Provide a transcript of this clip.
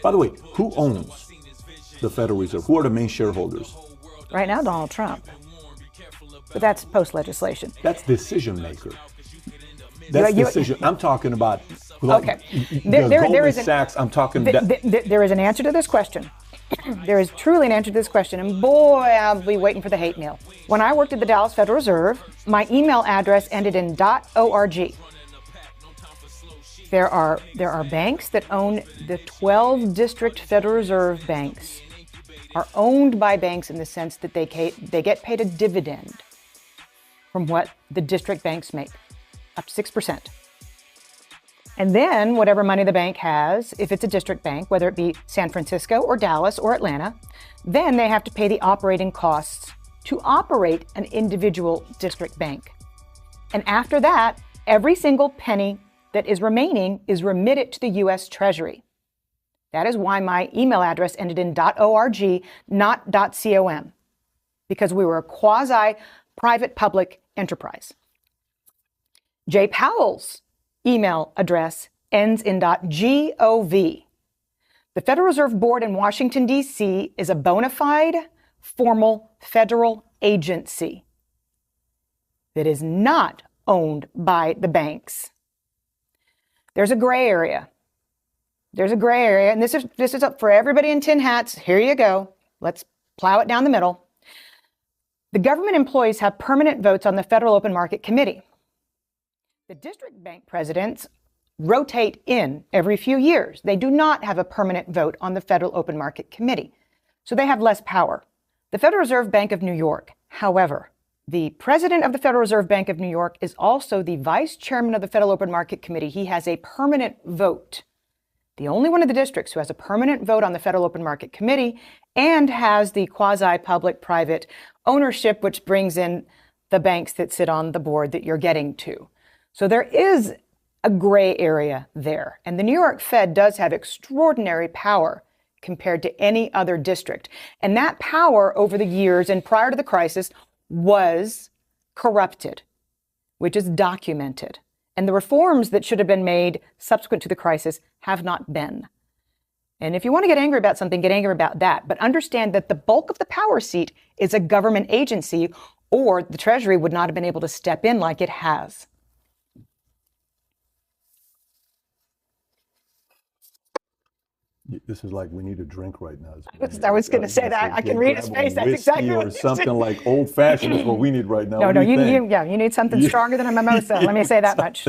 By the way, who owns the Federal Reserve? Who are the main shareholders? Right now, Donald Trump. But that's post-legislation. That's decision maker. That's decision. I'm talking about. Okay. Goldman Sachs. I'm talking. There is an answer to this question. There is truly an answer to this question, and boy, I'll be waiting for the hate mail. When I worked at the Dallas Federal Reserve, my email address ended in .org. There are banks that own the 12 district Federal Reserve banks are owned by banks in the sense that they get paid a dividend from what the district banks make, up to 6%. And then whatever money the bank has, if it's a district bank, whether it be San Francisco or Dallas or Atlanta, then they have to pay the operating costs to operate an individual district bank. And after that, every single penny that is remaining is remitted to the U.S. Treasury. That is why my email address ended in .org, not .com, because we were a quasi-private public enterprise. Jay Powell's email address ends in .gov. The Federal Reserve Board in Washington, D.C. is a bona fide, formal federal agency that is not owned by the banks. There's a gray area. There's a gray area, and this is up for everybody in tin hats. Here you go. Let's plow it down the middle. The government employees have permanent votes on the Federal Open Market Committee. The district bank presidents rotate in every few years. They do not have a permanent vote on the Federal Open Market Committee, so they have less power. The Federal Reserve Bank of New York, however, the president of the Federal Reserve Bank of New York is also the vice chairman of the Federal Open Market Committee. He has a permanent vote. The only one of the districts who has a permanent vote on the Federal Open Market Committee and has the quasi-public-private ownership, which brings in the banks that sit on the board that you're getting to. So there is a gray area there. And the New York Fed does have extraordinary power compared to any other district. And that power over the years and prior to the crisis was corrupted, which is documented. And the reforms that should have been made subsequent to the crisis have not been. And if you want to get angry about something, get angry about that. But understand that the bulk of the power seat is a government agency, or the Treasury would not have been able to step in like it has. This is like we need a drink right now. I was going to say that. I can read his face. That's exactly what or something like old fashioned is what we need right now. No, you need something stronger than a mimosa. Let me say that much.